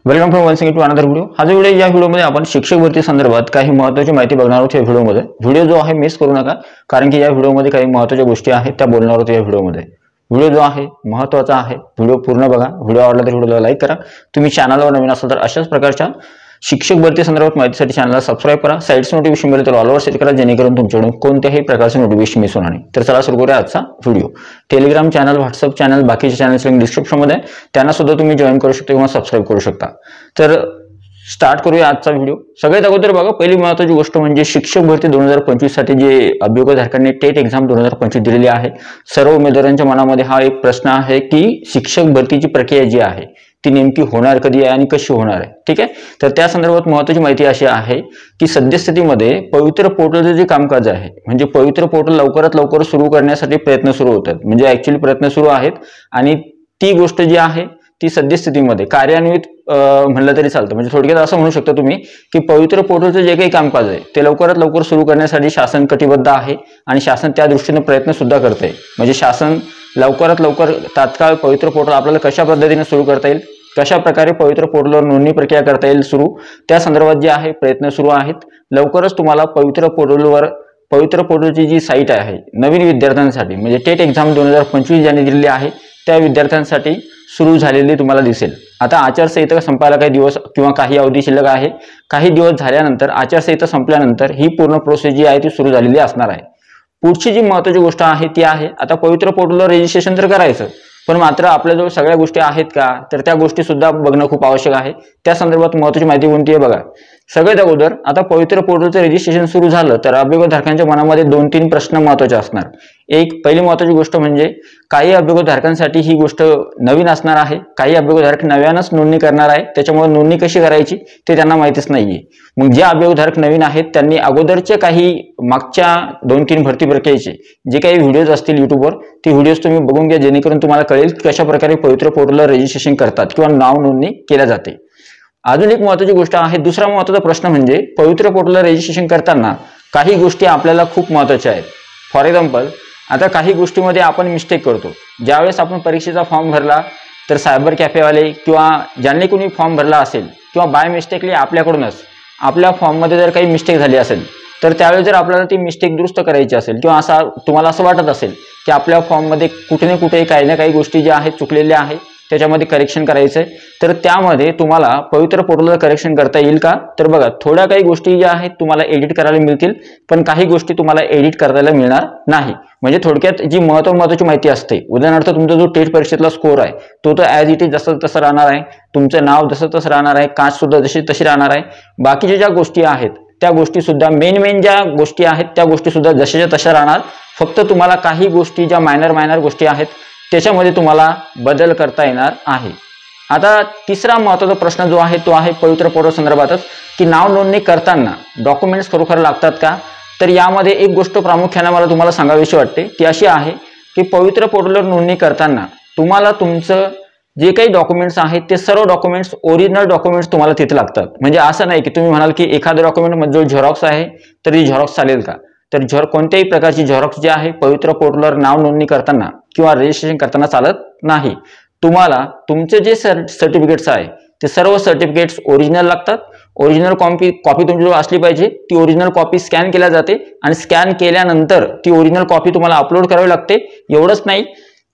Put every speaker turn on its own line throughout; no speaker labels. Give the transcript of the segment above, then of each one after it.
Welcome from one sing to another video. हा जो video या व्हिडिओमध्ये आपण शिक्षक भरती संदर्भात काही महत्त्वाची माहिती बघणार आहोत। या व्हिडिओ जो आहे मिस करू नका, कारण की या व्हिडिओमध्ये काही महत्त्वाच्या गोष्टी आहेत त्या बोलणार आहोत। या व्हिडिओ जो आहे महत्त्वाचा आहे, व्हिडिओ पूर्ण बघा। व्हिडिओ आवडला तर व्हिडिओला लाईक करा। तुम्ही चॅनलवर नवीन असाल तर अशाच प्रकारच्या शिक्षक भरती संदर्भात माहितीसाठी चॅनलला सबस्क्राइब करा। साइड्स नोटिफिकेशन बेल तर ऑलवर सेट करा, जेणेकरून तुमच्याकडून कोणत्याही प्रकारचे नोटिफिकेशन मिस होणार नाही। तर चला सुरू करूया आजचा video. Telegram channel, WhatsApp channel, बाकीचे चॅनल्स लिंक डिस्क्रिप्शन मध्ये आहे, त्यांना सुद्धा तुम्ही जॉईन करू शकता किंवा सबस्क्राइब करू शकता। तर स्टार्ट करूया आजचा व्हिडिओ। सगळ्यात अगोदर बघा, पहिली महत्त्वाची गोष्ट म्हणजे शिक्षक भरती 2025 साठी जे अभियोगधारकांनी टेट एक्झाम 2025 दिलेली आहे, सर्व उमेदवारांच्या मनामध्ये हा एक प्रश्न आहे की शिक्षक भरतीची प्रक्रिया जी आहे ती नेमकी होणार कधी आहे आणि कशी होणार आहे। ठीक आहे, तर त्या संदर्भात महत्त्वाची माहिती अशी आहे की सद्यस्थितीमध्ये पवित्र पोर्टलचे जे कामकाज आहे, म्हणजे पवित्र पोर्टल लवकरात लवकर सुरू करण्यासाठी प्रयत्न सुरू होतात, म्हणजे ऍक्च्युअली प्रयत्न सुरू आहेत आणि ती गोष्ट जी आहे ती सद्यस्थितीमध्ये कार्यान्वित म्हणलं तरी चालतं। म्हणजे थोडक्यात असं म्हणू शकता तुम्ही की पवित्र पोर्टलचं जे काही कामकाज आहे ते लवकरात लवकर सुरू करण्यासाठी शासन कटिबद्ध आहे आणि शासन त्या दृष्टीने प्रयत्न सुद्धा करते। म्हणजे शासन लवकरात लवकर तात्काळ पवित्र पोर्टल आपल्याला कशा पद्धतीने सुरू करता येईल, कशा प्रकारे पवित्र पोर्टलवर नोंदणी प्रक्रिया करता येईल सुरू, त्या संदर्भात जे आहे प्रयत्न सुरू आहेत। लवकरच तुम्हाला पवित्र पोर्टलची जी साईट आहे नवीन विद्यार्थ्यांसाठी, म्हणजे टेट एक्झाम 2025 ज्यांनी दिलेली आहे त्या विद्यार्थ्यांसाठी सुरू झालेली तुम्हाला दिसेल। आता आचारसंहिता संपायला काही दिवस किंवा काही अवधी शिल्लक आहे। काही दिवस झाल्यानंतर आचारसंहिता संपल्यानंतर ही पूर्ण प्रोसेस जी आहे ती सुरू झालेली असणार आहे। पुढची जी महत्त्वाची गोष्ट आहे ती आहे, आता पवित्र पोर्टलवर रजिस्ट्रेशन तर करायचं, पण मात्र आपल्याजवळ सगळ्या गोष्टी आहेत का, तर त्या गोष्टी सुद्धा बघणं खूप आवश्यक आहे। त्या संदर्भात महत्त्वाची माहिती कोणती आहे बघा। सगळ्यात अगोदर आता पवित्र पोर्टलचं रजिस्ट्रेशन सुरू झालं तर अभियोगधारकांच्या मनामध्ये 2-3 प्रश्न महत्त्वाचे असणार। एक पहिली महत्त्वाची गोष्ट म्हणजे काही अभियोगधारकांसाठी ही गोष्ट नवीन असणार आहे, काही अभियोगधारक नव्यानच नोंदणी करणार आहे, त्याच्यामुळे नोंदणी कशी करायची ते त्यांना माहितीच नाहीये। मग जे अभियोगधारक नवीन आहेत त्यांनी अगोदरचे काही मागच्या 2-3 भरती प्रक्रियेचे जे काही व्हिडिओज असतील युट्यूबवर, ते व्हिडिओज तुम्ही बघून घ्या, जेणेकरून तुम्हाला कळेल कशा प्रकारे पवित्र पोर्टलवर रजिस्ट्रेशन करतात किंवा नाव नोंदणी केल्या जाते। अजून एक महत्त्वाची गोष्ट आहे, दुसरा महत्त्वाचा प्रश्न म्हणजे पवित्र पोर्टलला रजिस्ट्रेशन करताना काही गोष्टी आपल्याला खूप महत्त्वाच्या आहेत। फॉर एक्झाम्पल, आता काही गोष्टीमध्ये आपण मिस्टेक करतो। ज्यावेळेस आपण परीक्षेचा फॉर्म भरला तर सायबर कॅफेवाले किंवा ज्यांनी कोणी फॉर्म भरला असेल किंवा बाय मिस्टेकली आपल्याकडूनच आपल्या फॉर्ममध्ये जर काही मिस्टेक झाली असेल तर त्यावेळेस जर आपल्याला ती मिस्टेक दुरुस्त करायची असेल किंवा तुम्हाला असं वाटत असेल की आपल्या फॉर्ममध्ये कुठे ना कुठे काही ना काही गोष्टी ज्या आहेत चुकलेल्या आहेत, त्याच्यामध्ये करेक्शन करायचंय, तर त्यामध्ये तुम्हाला पवित्र पोर्टलवर करेक्शन करता येईल का? तर बघा, थोड्या काही गोष्टी ज्या आहेत तुम्हाला एडिट करायला मिळतील, पण काही गोष्टी तुम्हाला एडिट करायला मिळणार नाही। म्हणजे थोडक्यात जी महत्त्वाची माहिती असते, उदाहरणार्थ तुमचा जो टेट परीक्षेतला स्कोर आहे तो ॲज इट इज जसं तसं राहणार आहे, तुमचं नाव जसं तसं राहणार आहे, कास्ट सुद्धा जशी तशी राहणार आहे, बाकीच्या ज्या गोष्टी आहेत त्या गोष्टी सुद्धा मेन ज्या गोष्टी आहेत त्या गोष्टी सुद्धा जशाच्या तशा राहणार। फक्त तुम्हाला काही गोष्टी ज्या मायनर गोष्टी आहेत त्याच्यामध्ये तुम्हाला बदल करता येणार आहे। आता तिसरा महत्त्वाचा प्रश्न जो आहे तो आहे पवित्र पोर्टल संदर्भातच की नाव नोंदणी करताना डॉक्युमेंट्स खरोखर लागतात का? तर यामध्ये एक गोष्ट प्रामुख्याने मला तुम्हाला सांगावीशी वाटते, ती अशी आहे की पवित्र पोर्टलवर नोंदणी करताना तुम्हाला तुमचं जे काही डॉक्युमेंट्स आहेत ते सर्व डॉक्युमेंट्स, ओरिजिनल डॉक्युमेंट्स तुम्हाला तिथे लागतात। म्हणजे असं नाही की तुम्ही म्हणाल की एखादं डॉक्युमेंट मध्ये जो झेरॉक्स आहे तर ती झेरॉक्स चालेल का? तर कोणत्याही प्रकारची झेरॉक्स जी आहे पवित्र पोर्टलवर नाव नोंदणी करताना किंवा रजिस्ट्रेशन करताना चालत नाही। तुम्हाला तुमचे जे सर्टिफिकेट्स आहे ते सर्व सर्टिफिकेट्स ओरिजिनल लागतात। ओरिजिनल कॉपी तुमच्याजवळ असली पाहिजे। ती ओरिजिनल कॉपी स्कॅन केल्या जाते आणि स्कॅन केल्यानंतर ती ओरिजिनल कॉपी तुम्हाला अपलोड करावी लागते। एवढंच नाही,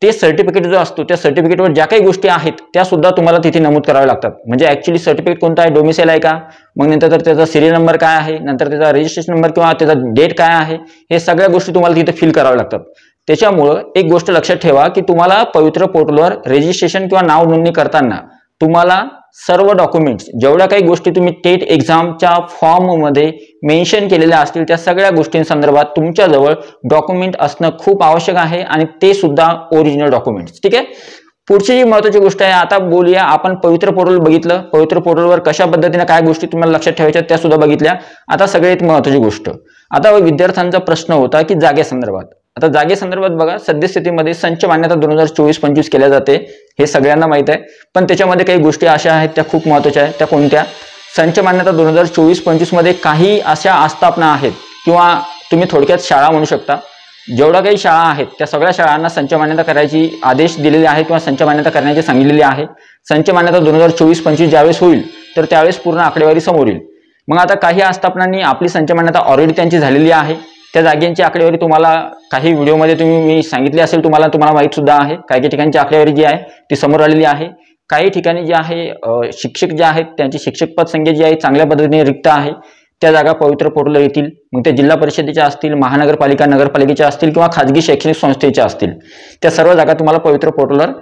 ते सर्टिफिकेट जो असतो त्या सर्टिफिकेटवर ज्या काही गोष्टी आहेत त्या सुद्धा तुम्हाला तिथे नमूद कराव्या लागतात। म्हणजे ऍक्च्युअली सर्टिफिकेट कोणता आहे, डोमिसाइल आहे का, मग नंतर त्याचा सिरियल नंबर काय आहे, नंतर त्याचा रजिस्ट्रेशन नंबर किंवा त्याचा डेट काय आहे, हे सगळ्या गोष्टी तुम्हाला तिथे फिल कराव्या लागतात। त्याच्यामुळं एक गोष्ट लक्षात ठेवा की तुम्हाला पवित्र पोर्टलवर रजिस्ट्रेशन किंवा नाव नोंदणी करताना तुम्हाला सर्व डॉक्युमेंट्स, जेवढ्या काही गोष्टी तुम्ही टेट एक्झामच्या फॉर्ममध्ये मेन्शन केलेल्या असतील त्या सगळ्या गोष्टींसंदर्भात तुमच्याजवळ डॉक्युमेंट असणं खूप आवश्यक आहे आणि ते सुद्धा ओरिजिनल डॉक्युमेंट्स। ठीक आहे, पुढची जी महत्त्वाची गोष्ट आहे, आता बोलूया आपण पवित्र पोर्टल बघितलं, पवित्र पोर्टलवर कशा पद्धतीने काय गोष्टी तुम्हाला लक्षात ठेवायच्या त्या सुद्धा बघितल्या। आता सगळ्यात महत्त्वाची गोष्ट, आता विद्यार्थ्यांचा प्रश्न होता की जागेसंदर्भात। आता जागेसंदर्भात बघा, सद्यस्थितीमध्ये संच मान्यता 2024-25 केल्या जाते, हे सगळ्यांना माहित आहे, पण त्याच्यामध्ये काही गोष्टी अशा आहेत त्या खूप महत्त्वाच्या आहेत। त्या कोणत्या? संच मान्यता 2024-25 मध्ये काही अशा आस्थापना आहेत किंवा तुम्ही थोडक्यात शाळा म्हणू शकता जेवढ्या काही शाळा आहेत त्या सगळ्या शाळांना संच मान्यता करायची आदेश दिलेले आहेत किंवा संच मान्यता करण्याचे सांगितलेले आहे. संच मान्यता 2024-25 ज्यावेळेस होईल तर त्यावेळेस पूर्ण आकडेवारी समोर येईल. मग आता काही आस्थापनांनी आपली संच मान्यता ऑलरेडी त्यांची झालेली आहे. त्या जागांची आकडेवारी तुम्हाला काही व्हिडिओमध्ये मी सांगितली असेल, तुम्हाला माहित सुद्धा आहे. काही ठिकाणची आकडेवारी जी आहे ती समोर आलेली आहे. काही ठिकाणी जे आहे शिक्षक जे आहेत त्यांची शिक्षक पद संख्या जी आहे चांगल्या पद्धतीने रिक्त आहे. त्या जागा पवित्र पोर्टलवर येतील. मग त्या जिल्हा परिषदेच्या असतील, महानगरपालिका नगरपालिकेच्या असतील किंवा खाजगी शैक्षणिक संस्थेच्या असतील, त्या सर्व जागा तुम्हाला पवित्र पोर्टलवर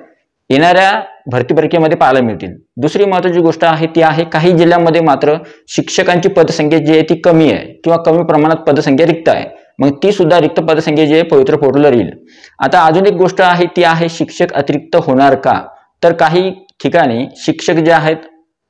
येणाऱ्या भरती प्रक्रियेमध्ये पाहायला मिळतील. दुसरी महत्त्वाची गोष्ट आहे ती आहे काही जिल्ह्यांमध्ये मात्र शिक्षकांची पदसंख्या जी आहे ती कमी आहे किंवा कमी प्रमाणात पदसंख्या रिक्त आहे. मग ती सुद्धा रिक्त पदसंख्या जी आहे पवित्र पोर्टलवर येईल. आता अजून एक गोष्ट आहे ती आहे शिक्षक अतिरिक्त होणार का? तर काही ठिकाणी शिक्षक जे आहेत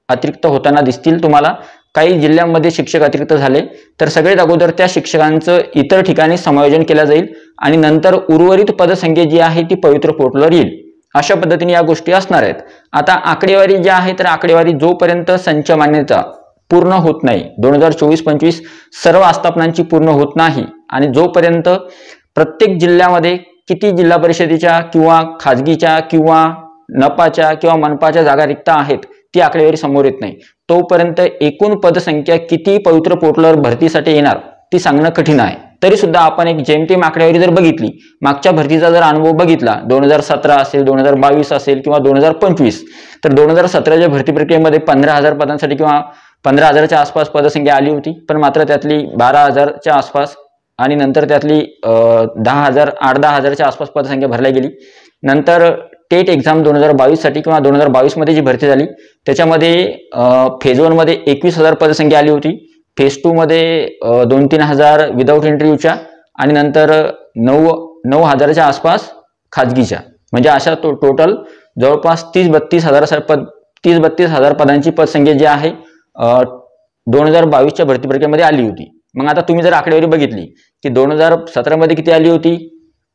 अतिरिक्त होताना दिसतील तुम्हाला. काही जिल्ह्यांमध्ये शिक्षक अतिरिक्त झाले तर सगळ्यात अगोदर त्या शिक्षकांचं इतर ठिकाणी समायोजन केलं जाईल आणि नंतर उर्वरित पदसंख्या जी आहे ती पवित्र पोर्टलवर येईल. अशा पद्धतीने या गोष्टी असणार आहेत. आता आकडेवारी जी आहे तर आकडेवारी जोपर्यंत संच मान्यता पूर्ण होत नाही, 2024-25 सर्व आस्थापनांची पूर्ण होत नाही आणि जोपर्यंत प्रत्येक जिल्ह्यामध्ये किती जिल्हा परिषदेच्या किंवा खाजगीच्या किंवा नपाच्या किंवा मनपाच्या जागा रिक्त आहेत ती आकडेवारी समोर येत नाही, तोपर्यंत एकूण पदसंख्या किती पवित्र पोर्टलवर भरतीसाठी येणार ती सांगणं कठीण आहे. तरी सुद्धा आपण एक जेमतेम आकडेवारी जर बघितली, मागच्या भरतीचा जर अनुभव बघितला, 2017 असेल, 2022 असेल किंवा 2025, तर 2017च्या भरती प्रक्रियेमध्ये 15,000 पदांसाठी किंवा 15,000च्या आसपास पदसंख्या आली होती. पण मात्र त्यातली 12,000च्या आसपास आणि नंतर त्यातली 10,000 8-10,000च्या आसपास पदसंख्या भरल्या गेली. नंतर टेट एक्झाम 2022 साठी किंवा 2022 मध्ये जी भरती झाली त्याच्यामध्ये फेज 1 मध्ये 21,000 पदसंख्या आली होती. फेज 2 मध्ये 2-3,000 विदाऊट इंटरव्ह्यूच्या आणि नंतर 9,000च्या आसपास खाजगीच्या. म्हणजे अशा टोटल जवळपास 30-32,000 पदांची पदसंख्या जी आहे 2022च्या भरती प्रक्रियेमध्ये आली होती. मग आता तुम्ही जर आकडेवारी बघितली की 2017 मध्ये किती आली होती,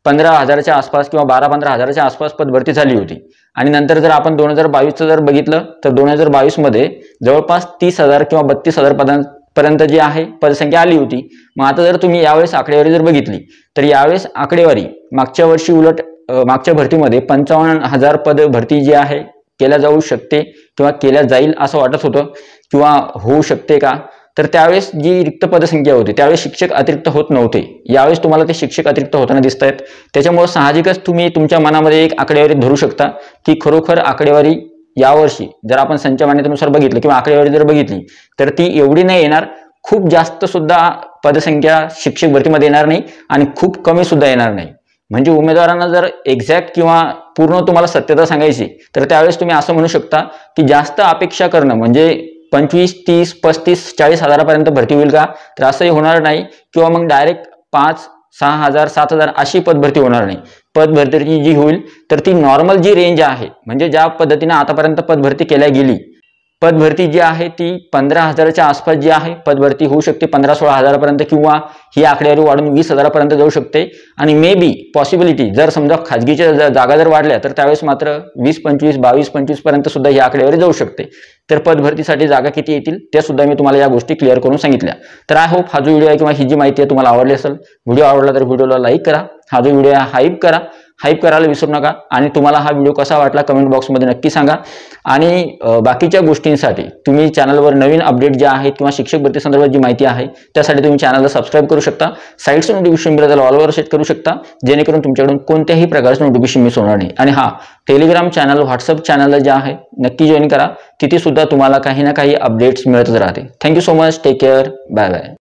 15,000च्या आसपास किंवा 12-15,000च्या आसपास पदभरती झाली होती. आणि नंतर जर आपण 2022चं जर बघितलं तर 2022 मध्ये जवळपास 30,000 किंवा 32,000 पदांपर्यंत जी आहे पदसंख्या आली होती. मग आता जर तुम्ही यावेळेस आकडेवारी जर बघितली तर यावेळेस आकडेवारी मागच्या वर्षी उलट मागच्या भरतीमध्ये 55,000 पद भरती जी आहे केल्या जाऊ शकते किंवा केल्या जाईल असं वाटत होतं किंवा होऊ शकते का, तर त्यावेळेस जी रिक्त पदसंख्या होती त्यावेळेस शिक्षक अतिरिक्त होत नव्हते. यावेळेस तुम्हाला ते शिक्षक अतिरिक्त होताना दिसत आहेत. त्याच्यामुळे साहजिकच तुम्ही तुमच्या मनामध्ये एक आकडेवारी धरू शकता की खरोखर आकडेवारी यावर्षी जर आपण संच मान्यतेनुसार बघितलं किंवा आकडेवारी जर बघितली तर ती एवढी नाही येणार. खूप जास्त सुद्धा पदसंख्या शिक्षक भरतीमध्ये येणार नाही आणि खूप कमी सुद्धा येणार नाही. म्हणजे उमेदवारांना जर एक्झॅक्ट किंवा पूर्ण तुम्हाला सत्यता सांगायची तर त्यावेळेस तुम्ही असं म्हणू शकता की जास्त अपेक्षा करणं म्हणजे 25, 30, 35, 40 हजारापर्यंत भरती होईल का, तर असंही होणार नाही. किंवा मग डायरेक्ट 5, 6,000, 7,000 अशी पदभरती होणार नाही. पदभरती जी होईल तर ती नॉर्मल जी रेंज आहे म्हणजे ज्या पद्धतीने आतापर्यंत पदभरती केल्या गेली, पदभरती जी आहे ती 15,000च्या आसपास जी आहे पदभरती होऊ शकते, 15-16 हजारापर्यंत किंवा ही आकडेवारी वाढून 20,000पर्यंत जाऊ शकते. आणि मे बी पॉसिबिलिटी जर समजा खाजगीच्या जागा जर वाढल्या तर त्यावेळेस मात्र 20-25, 22-25 पर्यंत सुद्धा ही आकडेवारी जाऊ शकते. तर पदभरतीसाठी जागा किती येतील त्या सुद्धा मी तुम्हाला या गोष्टी क्लिअर करून सांगितल्या. तर आय होप हा जो व्हिडिओ आहे किंवा ही जी माहिती आहे तुम्हाला आवडली असेल. व्हिडिओ आवडला तर व्हिडिओला लाईक करा, हा जो व्हिडिओ आहे हाईप करायला विसरू नका. आणि तुम्हाला हा व्हिडिओ कसा वाटला कमेंट बॉक्समध्ये नक्की सांगा. आणि बाकीच्या गोष्टींसाठी तुम्ही चॅनलवर नवीन अपडेट जे आहेत किंवा शिक्षक भरती संदर्भात जी माहिती आहे त्यासाठी तुम्ही चॅनलला सबस्क्राईब करू शकता. साईडचं नोटिफिकेशन बिल ऑलवर सेट करू शकता जेणेकरून तुमच्याकडून कोणत्याही प्रकारचं नोटिफिकेशन मिस होणार नाही. आणि हा टेलिग्राम चॅनल व्हॉट्सअप चॅनल जे आहे नक्की जॉईन करा. तिथे सुद्धा तुम्हाला काही ना काही अपडेट्स मिळतच राहते. Thank you so much. Take care. Bye bye.